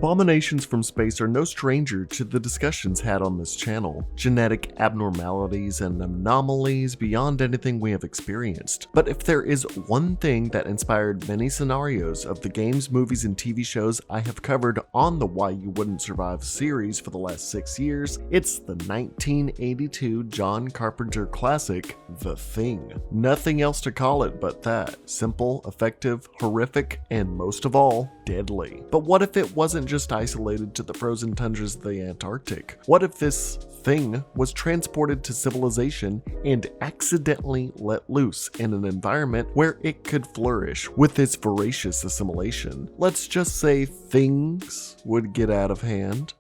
Abominations from space are no stranger to the discussions had on this channel, genetic abnormalities and anomalies beyond anything we have experienced. But if there is one thing that inspired many scenarios of the games, movies, and TV shows I have covered on the Why You Wouldn't Survive series for the last 6 years, it's the 1982 John Carpenter classic, The Thing. Nothing else to call it but that. Simple, effective, horrific, and most of all, deadly. But what if it wasn't just isolated to the frozen tundras of the Antarctic? What if this thing was transported to civilization and accidentally let loose in an environment where it could flourish with its voracious assimilation? Let's just say things would get out of hand.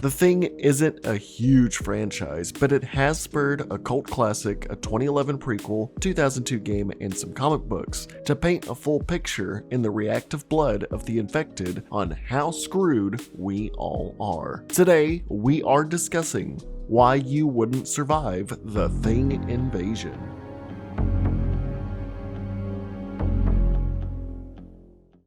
The Thing isn't a huge franchise, but it has spurred a cult classic, a 2011 prequel, 2002 game, and some comic books to paint a full picture in the reactive blood of the infected on how screwed we all are. Today, we are discussing why you wouldn't survive the Thing invasion.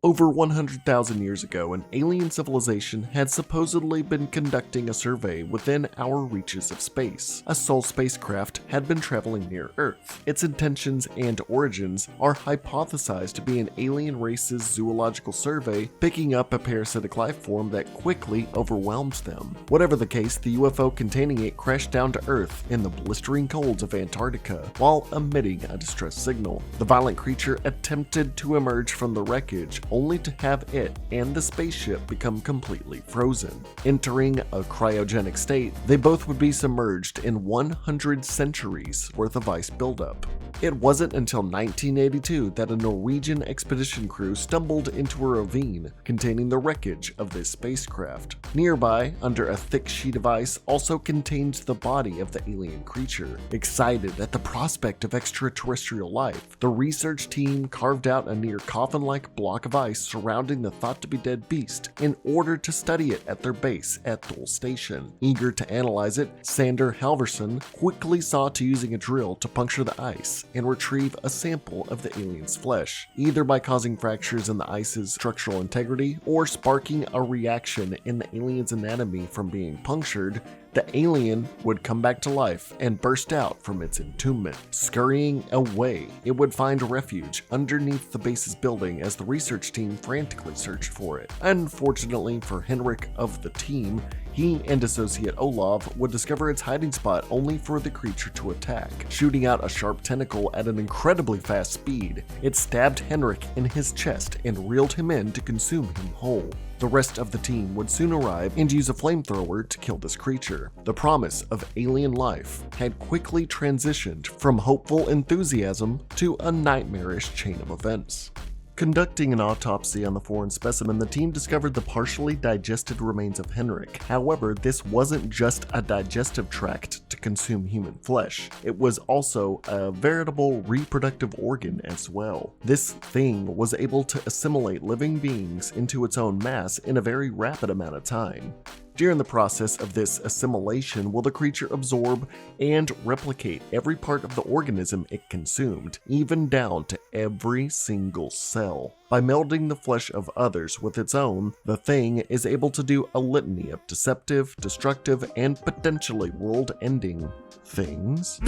Over 100,000 years ago, an alien civilization had supposedly been conducting a survey within our reaches of space. A Sol spacecraft had been traveling near Earth. Its intentions and origins are hypothesized to be an alien race's zoological survey picking up a parasitic life form that quickly overwhelmed them. Whatever the case, the UFO containing it crashed down to Earth in the blistering colds of Antarctica while emitting a distress signal. The violent creature attempted to emerge from the wreckage, only to have it and the spaceship become completely frozen. Entering a cryogenic state, they both would be submerged in 100 centuries worth of ice buildup. It wasn't until 1982 that a Norwegian expedition crew stumbled into a ravine containing the wreckage of this spacecraft. Nearby, under a thick sheet of ice, also contained the body of the alien creature. Excited at the prospect of extraterrestrial life, the research team carved out a near coffin-like block of ice surrounding the thought-to-be-dead beast in order to study it at their base at Thule Station. Eager to analyze it, Sander Halvorsen quickly saw to using a drill to puncture the ice and retrieve a sample of the alien's flesh, either by causing fractures in the ice's structural integrity or sparking a reaction in the alien's anatomy from being punctured. The alien would come back to life and burst out from its entombment. Scurrying away, it would find refuge underneath the base's building as the research team frantically searched for it. Unfortunately for Henrik of the team, he and associate Olav would discover its hiding spot only for the creature to attack. Shooting out a sharp tentacle at an incredibly fast speed, it stabbed Henrik in his chest and reeled him in to consume him whole. The rest of the team would soon arrive and use a flamethrower to kill this creature. The promise of alien life had quickly transitioned from hopeful enthusiasm to a nightmarish chain of events. Conducting an autopsy on the foreign specimen, the team discovered the partially digested remains of Henrik. However, this wasn't just a digestive tract to consume human flesh. It was also a veritable reproductive organ as well. This thing was able to assimilate living beings into its own mass in a very rapid amount of time. During the process of this assimilation, will the creature absorb and replicate every part of the organism it consumed, even down to every single cell. By melding the flesh of others with its own, the Thing is able to do a litany of deceptive, destructive, and potentially world-ending things.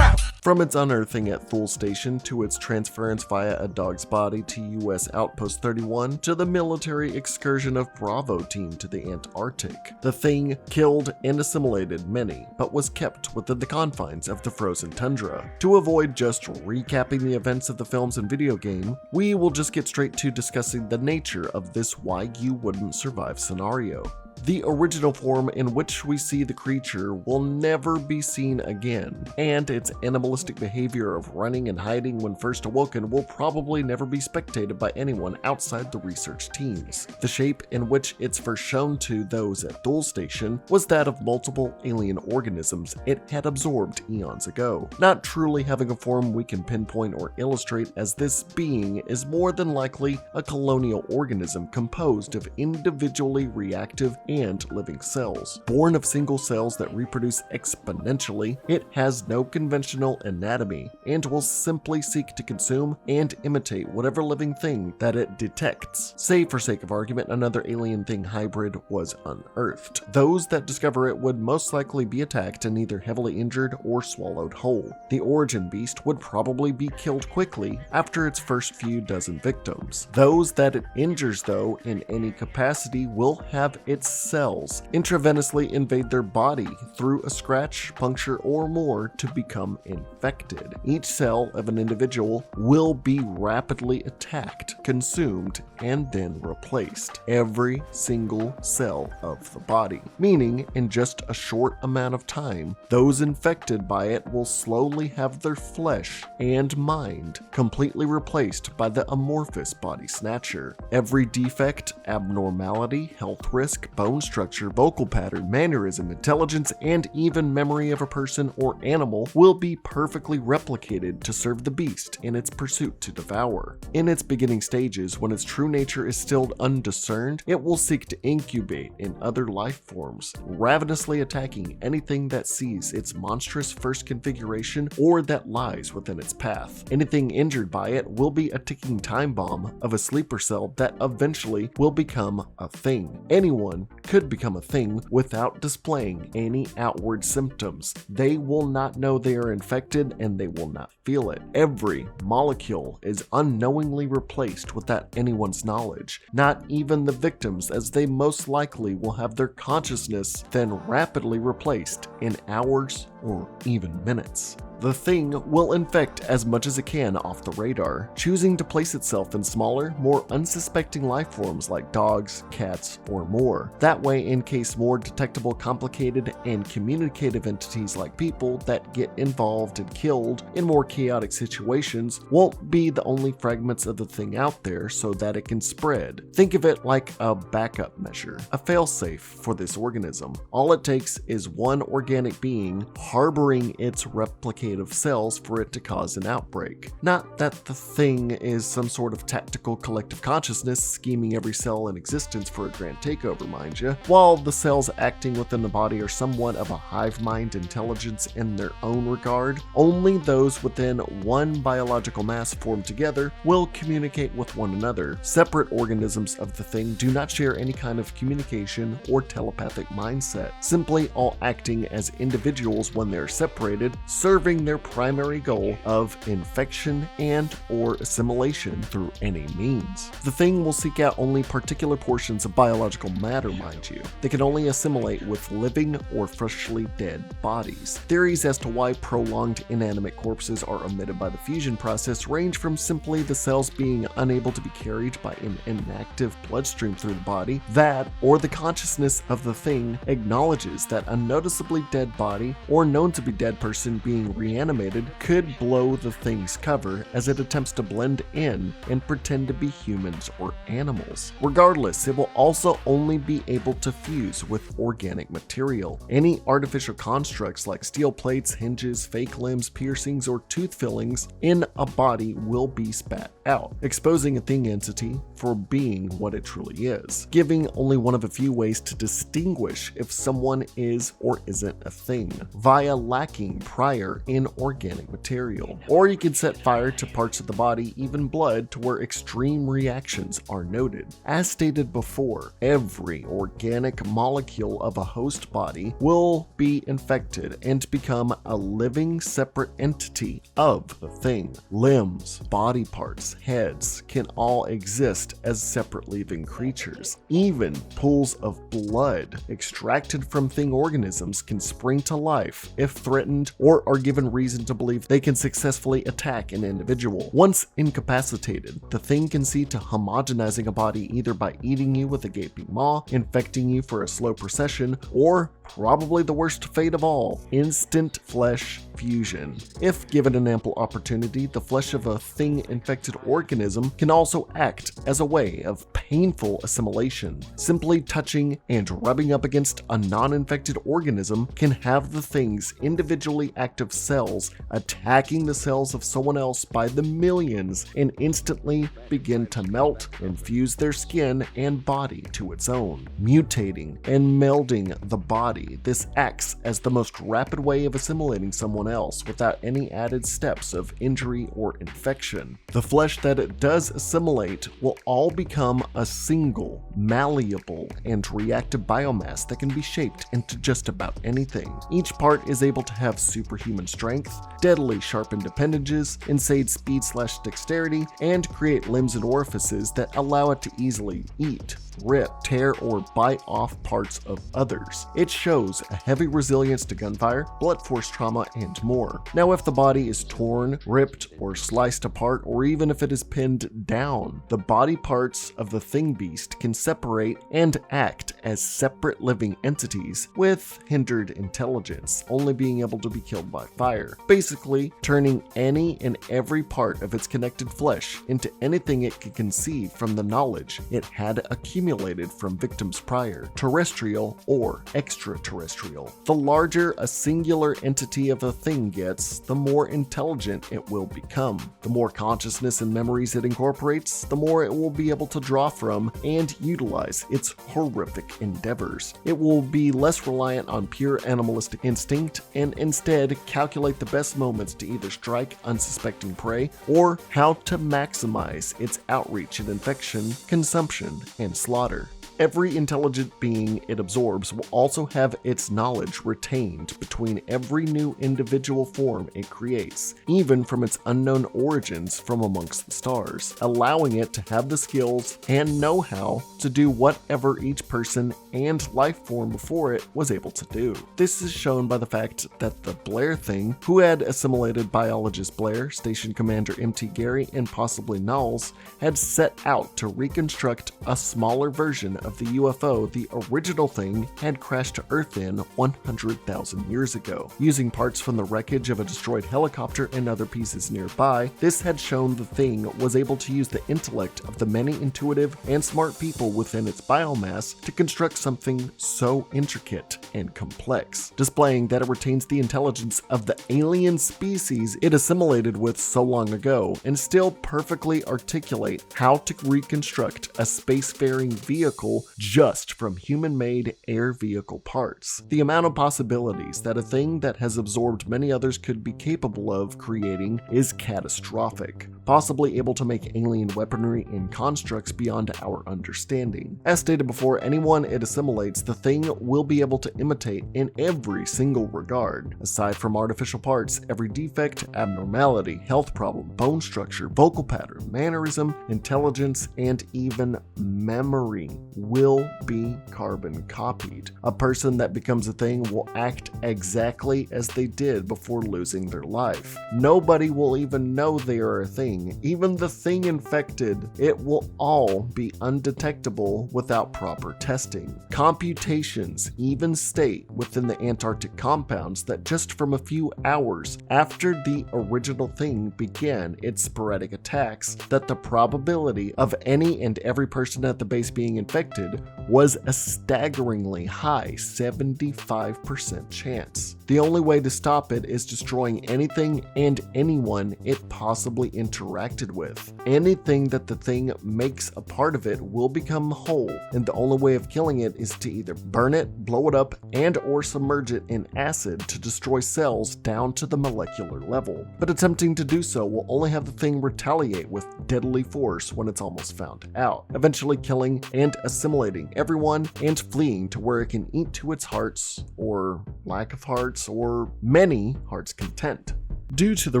From its unearthing at Thule Station to its transference via a dog's body to US Outpost 31 to the military excursion of Bravo team to the Antarctic, the Thing killed and assimilated many, but was kept within the confines of the frozen tundra. To avoid just recapping the events of the films and video game, we will just get straight to discussing the nature of this Why You Wouldn't Survive scenario. The original form in which we see the creature will never be seen again, and its animalistic behavior of running and hiding when first awoken will probably never be spectated by anyone outside the research teams. The shape in which it's first shown to those at Thule Station was that of multiple alien organisms it had absorbed eons ago, not truly having a form we can pinpoint or illustrate, as this being is more than likely a colonial organism composed of individually reactive and living cells. Born of single cells that reproduce exponentially, it has no conventional anatomy and will simply seek to consume and imitate whatever living thing that it detects. Say, for sake of argument, another alien thing hybrid was unearthed. Those that discover it would most likely be attacked and either heavily injured or swallowed whole. The origin beast would probably be killed quickly after its first few dozen victims. Those that it injures, though, in any capacity will have its cells intravenously invade their body through a scratch, puncture, or more to become infected. Each cell of an individual will be rapidly attacked, consumed, and then replaced. Every single cell of the body. Meaning, in just a short amount of time, those infected by it will slowly have their flesh and mind completely replaced by the amorphous body snatcher. Every defect, abnormality, health risk, bone structure, vocal pattern, mannerism, intelligence, and even memory of a person or animal will be perfectly replicated to serve the beast in its pursuit to devour. In its beginning stages, when its true nature is still undiscerned, it will seek to incubate in other life forms, ravenously attacking anything that sees its monstrous first configuration or that lies within its path. Anything injured by it will be a ticking time bomb of a sleeper cell that eventually will become a thing. Anyone could become a thing without displaying any outward symptoms. They will not know they are infected and they will not feel it. Every molecule is unknowingly replaced without anyone's knowledge, not even the victims, as they most likely will have their consciousness then rapidly replaced in hours or even minutes. The thing will infect as much as it can off the radar, choosing to place itself in smaller, more unsuspecting life forms like dogs, cats, or more. That way, in case more detectable, complicated, and communicative entities like people that get involved and killed in more chaotic situations won't be the only fragments of the thing out there so that it can spread. Think of it like a backup measure, a failsafe for this organism. All it takes is one organic being harboring its replicated of cells for it to cause an outbreak. Not that the thing is some sort of tactical collective consciousness scheming every cell in existence for a grand takeover, mind you. While the cells acting within the body are somewhat of a hive mind intelligence in their own regard, only those within one biological mass formed together will communicate with one another. Separate organisms of the thing do not share any kind of communication or telepathic mindset, simply all acting as individuals when they're separated, serving their primary goal of infection and or assimilation through any means. The thing will seek out only particular portions of biological matter, mind you. They can only assimilate with living or freshly dead bodies. Theories as to why prolonged inanimate corpses are omitted by the fusion process range from simply the cells being unable to be carried by an inactive bloodstream through the body, that or the consciousness of the thing acknowledges that a noticeably dead body or known to be dead person being reanimated could blow the thing's cover as it attempts to blend in and pretend to be humans or animals. Regardless, it will also only be able to fuse with organic material. Any artificial constructs like steel plates, hinges, fake limbs, piercings, or tooth fillings in a body will be spat out, exposing a thing entity for being what it truly is, giving only one of a few ways to distinguish if someone is or isn't a thing, via lacking prior inorganic material. Or you can set fire to parts of the body, even blood, to where extreme reactions are noted. As stated before, every organic molecule of a host body will be infected and become a living separate entity of the thing. Limbs, body parts, heads can all exist as separate living creatures. Even pools of blood extracted from thing organisms can spring to life if threatened or are given reason to believe they can successfully attack an individual. Once incapacitated, the thing can see to homogenizing a body either by eating you with a gaping maw, infecting you for a slow procession, or probably the worst fate of all: instant flesh fusion. If given an ample opportunity, the flesh of a thing-infected organism can also act as a way of painful assimilation. Simply touching and rubbing up against a non-infected organism can have the thing's individually active cells attacking the cells of someone else by the millions and instantly begin to melt and fuse their skin and body to its own. Mutating and melding the body, this acts as the most rapid way of assimilating someone else without any added steps of injury or infection. The flesh that it does assimilate will all become a single, malleable, and reactive biomass that can be shaped into just about anything. Each part is able to have superhuman strength, deadly sharpened appendages, insane speed/dexterity, and create limbs and orifices that allow it to easily eat, rip, tear, or bite off parts of others. It shows a heavy resilience to gunfire, blunt force trauma, and more. Now, if the body is torn, ripped, or sliced apart, or even if it is pinned down, the body parts of the thing beast can separate and act as separate living entities with hindered intelligence, only being able to be killed by fire. Basically, turning any and every part of its connected flesh into anything it could conceive from the knowledge it had accumulated from victims prior, terrestrial or extraterrestrial. The larger a singular entity of a thing gets, the more intelligent it will become. The more consciousness and memories it incorporates, the more it will be able to draw from and utilize its horrific endeavors. It will be less reliant on pure animalistic instinct and instead calculate the best moments to either strike unsuspecting prey or how to maximize its outreach and infection, consumption, and slaughter. Every intelligent being it absorbs will also have its knowledge retained between every new individual form it creates, even from its unknown origins from amongst the stars, allowing it to have the skills and know-how to do whatever each person and life form before it was able to do. This is shown by the fact that the Blair thing, who had assimilated biologist Blair, Station Commander MT Gary, and possibly Knowles, had set out to reconstruct a smaller version of the UFO the original thing had crashed to Earth in 100,000 years ago. Using parts from the wreckage of a destroyed helicopter and other pieces nearby, this had shown the thing was able to use the intellect of the many intuitive and smart people within its biomass to construct something so intricate and complex, displaying that it retains the intelligence of the alien species it assimilated with so long ago and still perfectly articulate how to reconstruct a spacefaring vehicle just from human-made air vehicle parts. The amount of possibilities that a thing that has absorbed many others could be capable of creating is catastrophic, possibly able to make alien weaponry and constructs beyond our understanding. As stated before, anyone it assimilates, the thing will be able to imitate in every single regard. Aside from artificial parts, every defect, abnormality, health problem, bone structure, vocal pattern, mannerism, intelligence, and even memory will be carbon copied. A person that becomes a thing will act exactly as they did before losing their life. Nobody will even know they are a thing. Even the thing infected, it will all be undetectable without proper testing. Computations even state within the Antarctic compounds that just from a few hours after the original thing began its sporadic attacks, that the probability of any and every person at the base being infected was a staggeringly high 75% chance. The only way to stop it is destroying anything and anyone it possibly interacted with. Anything that the thing makes a part of it will become whole, and the only way of killing it is to either burn it, blow it up, and or submerge it in acid to destroy cells down to the molecular level. But attempting to do so will only have the thing retaliate with deadly force when it's almost found out, eventually killing and assimilating everyone and fleeing to where it can eat to its heart's, or lack of heart's, or many heart's content. Due to the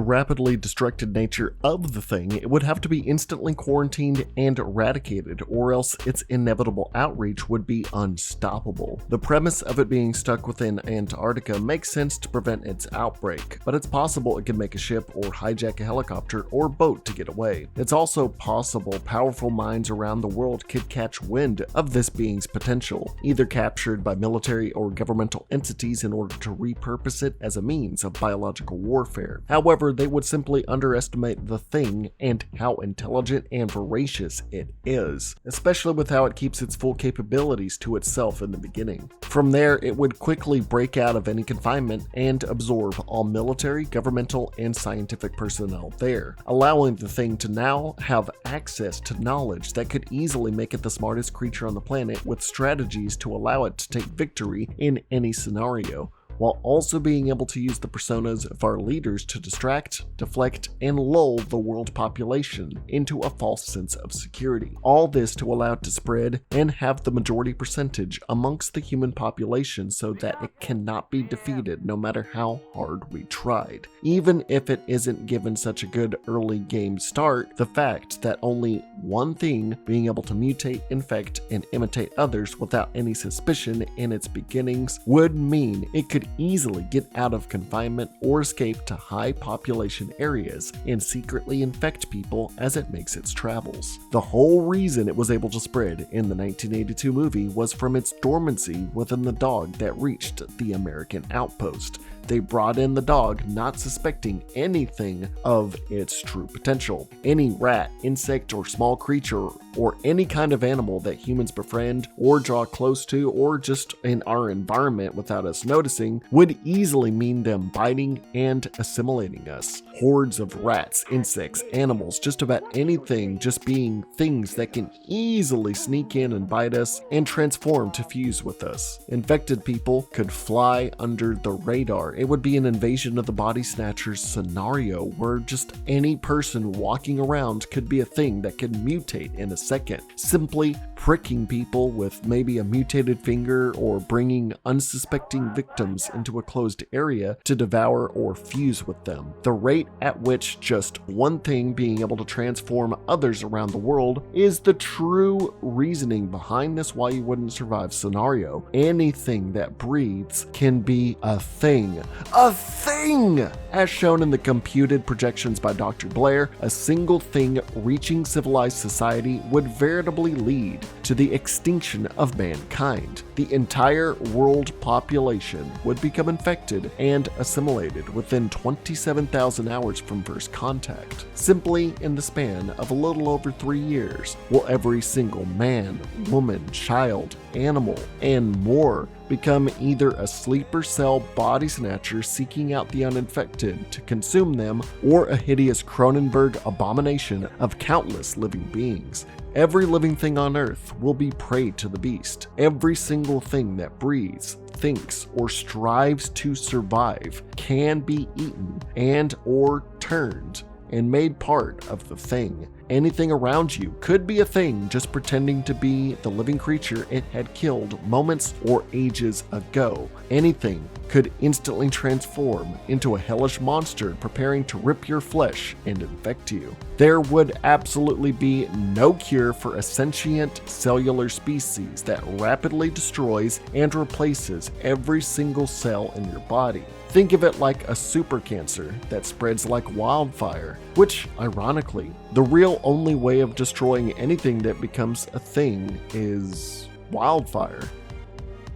rapidly destructive nature of the thing, it would have to be instantly quarantined and eradicated, or else its inevitable outreach would be unstoppable. The premise of it being stuck within Antarctica makes sense to prevent its outbreak, but it's possible it could make a ship or hijack a helicopter or boat to get away. It's also possible powerful minds around the world could catch wind of this being's potential, either captured by military or governmental entities in order to repurpose it as a means of biological warfare. However, they would simply underestimate the thing and how intelligent and voracious it is, especially with how it keeps its full capabilities to itself in the beginning. From there, it would quickly break out of any confinement and absorb all military, governmental, and scientific personnel there, allowing the thing to now have access to knowledge that could easily make it the smartest creature on the planet, with strategies to allow it to take victory in any scenario, while also being able to use the personas of our leaders to distract, deflect, and lull the world population into a false sense of security. All this to allow it to spread and have the majority percentage amongst the human population so that it cannot be defeated no matter how hard we tried. Even if it isn't given such a good early game start, the fact that only one thing being able to mutate, infect, and imitate others without any suspicion in its beginnings would mean it could easily get out of confinement or escape to high population areas and secretly infect people as it makes its travels. The whole reason it was able to spread in the 1982 movie was from its dormancy within the dog that reached the American outpost. They brought in the dog not suspecting anything of its true potential. Any rat, insect, or small creature, or any kind of animal that humans befriend or draw close to, or just in our environment without us noticing, would easily mean them biting and assimilating us. Hordes of rats, insects, animals, just about anything just being things that can easily sneak in and bite us and transform to fuse with us. Infected people could fly under the radar. It would be an invasion of the body snatchers scenario where just any person walking around could be a thing that could mutate in a second, simply pricking people with maybe a mutated finger or bringing unsuspecting victims into a closed area to devour or fuse with them. The rate at which just one thing being able to transform others around the world is the true reasoning behind this why you wouldn't survive scenario. Anything that breathes can be a thing. A thing! As shown in the computed projections by Dr. Blair, a single thing reaching civilized society would veritably lead to the extinction of mankind. The entire world population would become infected and assimilated within 27,000 hours from first contact. Simply in the span of a little over 3 years, will every single man, woman, child, animal, and more become either a sleeper cell body snatcher seeking out the uninfected to consume them, or a hideous Cronenberg abomination of countless living beings. Every living thing on Earth will be prey to the beast. Every single thing that breathes, thinks, or strives to survive can be eaten and or turned and made part of the thing. Anything around you could be a thing just pretending to be the living creature it had killed moments or ages ago. Anything could instantly transform into a hellish monster preparing to rip your flesh and infect you. There would absolutely be no cure for a sentient cellular species that rapidly destroys and replaces every single cell in your body. Think of it like a super cancer that spreads like wildfire, which, ironically, the real only way of destroying anything that becomes a thing is wildfire.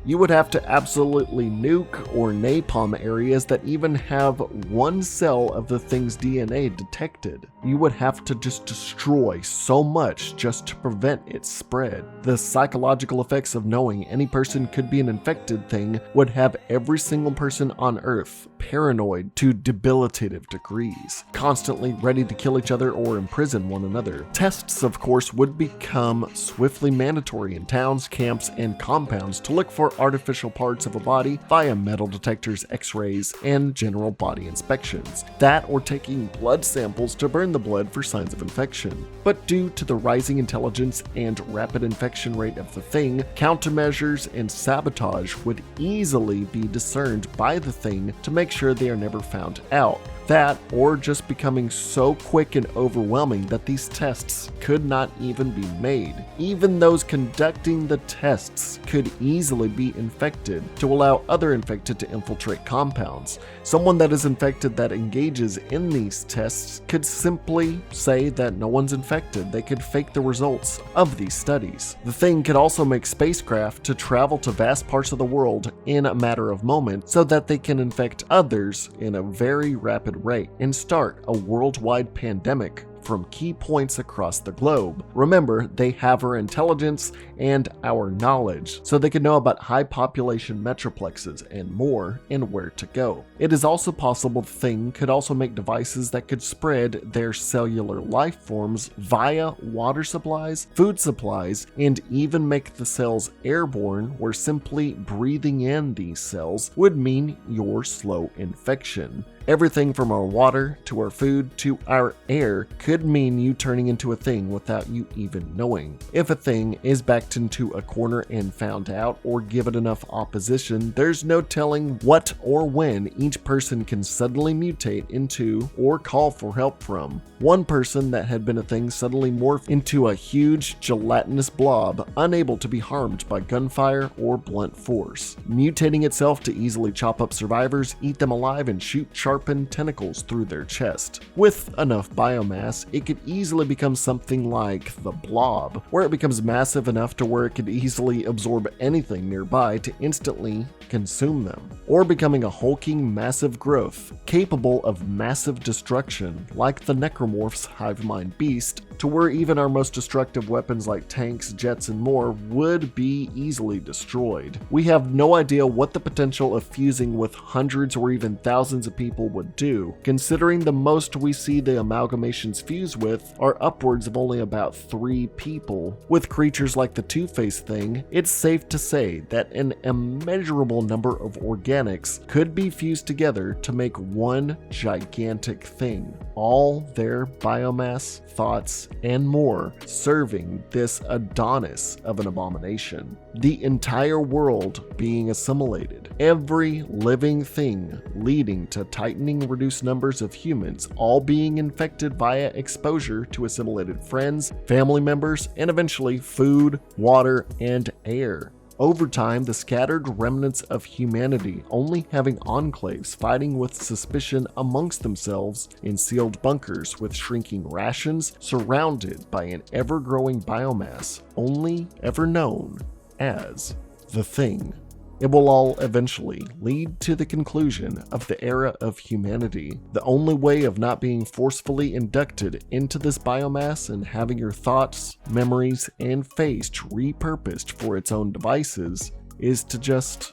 You would have to absolutely nuke or napalm areas that even have one cell of the thing's DNA detected. You would have to just destroy so much just to prevent its spread. The psychological effects of knowing any person could be an infected thing would have every single person on Earth paranoid to debilitative degrees, constantly ready to kill each other or imprison one another. Tests, of course, would become swiftly mandatory in towns, camps, and compounds to look for artificial parts of a body via metal detectors, x-rays, and general body inspections. That or taking blood samples to burn the blood for signs of infection. But due to the rising intelligence and rapid infection rate of the thing, countermeasures and sabotage would easily be discerned by the thing to make sure they are never found out, That, or just becoming so quick and overwhelming that these tests could not even be made. Even those conducting the tests could easily be infected to allow other infected to infiltrate compounds. Someone that is infected that engages in these tests could simply say that no one's infected. They could fake the results of these studies. The thing could also make spacecraft to travel to vast parts of the world in a matter of moments so that they can infect others in a very rapid rate and start a worldwide pandemic from key points across the globe. Remember, they have our intelligence and our knowledge, so they can know about high population metroplexes and more and where to go. It is also possible the thing could also make devices that could spread their cellular life forms via water supplies, food supplies, and even make the cells airborne, where simply breathing in these cells would mean your slow infection. Everything from our water to our food to our air could mean you turning into a thing without you even knowing. If a thing is backed into a corner and found out, or given enough opposition, there's no telling what or when each person can suddenly mutate into or call for help from. One person that had been a thing suddenly morphed into a huge gelatinous blob, unable to be harmed by gunfire or blunt force, mutating itself to easily chop up survivors, eat them alive, and shoot sharpened tentacles through their chest. With enough biomass, it could easily become something like the Blob, where it becomes massive enough to where it could easily absorb anything nearby to instantly consume them, or becoming a hulking massive growth capable of massive destruction like the Necromorph's hive mind beast, to where even our most destructive weapons like tanks, jets, and more would be easily destroyed. We have no idea what the potential of fusing with hundreds or even thousands of people would do, considering the most we see the amalgamations fuse with are upwards of only about 3 people. With creatures like the Two-Face thing, it's safe to say that an immeasurable number of organics could be fused together to make one gigantic thing, all their biomass, thoughts, and more serving this Adonis of an abomination. The entire world being assimilated, every living thing leading to tightening reduced numbers of humans all being infected via exposure to assimilated friends, family members, and eventually food, water, and air. Over time, the scattered remnants of humanity only having enclaves fighting with suspicion amongst themselves in sealed bunkers with shrinking rations, surrounded by an ever-growing biomass only ever known as the Thing. It will all eventually lead to the conclusion of the era of humanity. The only way of not being forcefully inducted into this biomass and having your thoughts, memories, and face repurposed for its own devices is to just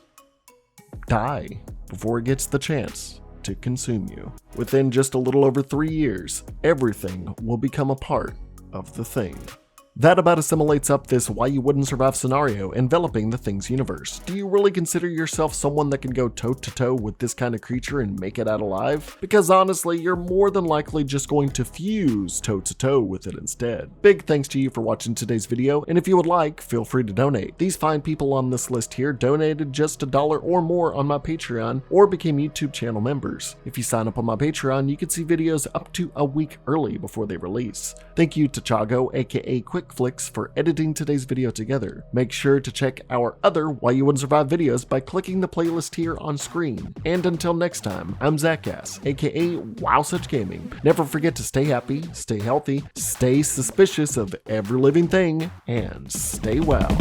die before it gets the chance to consume you. Within just a little over 3 years, everything will become a part of the Thing. That about assimilates up this why you wouldn't survive scenario enveloping the Thing's universe. Do you really consider yourself someone that can go toe-to-toe with this kind of creature and make it out alive? Because honestly, you're more than likely just going to fuse toe-to-toe with it instead. Big thanks to you for watching today's video, and if you would like, feel free to donate. These fine people on this list here donated just $1 or more on my Patreon or became YouTube channel members. If you sign up on my Patreon, you can see videos up to a week early before they release. Thank you to Chago, aka QuickFlix, for editing today's video together. Make sure to check our other Why You Wouldn't Survive videos by clicking the playlist here on screen. And until next time, I'm Zackass, aka Wowsuch Gaming. Never forget to stay happy, stay healthy, stay suspicious of every living thing, and stay well.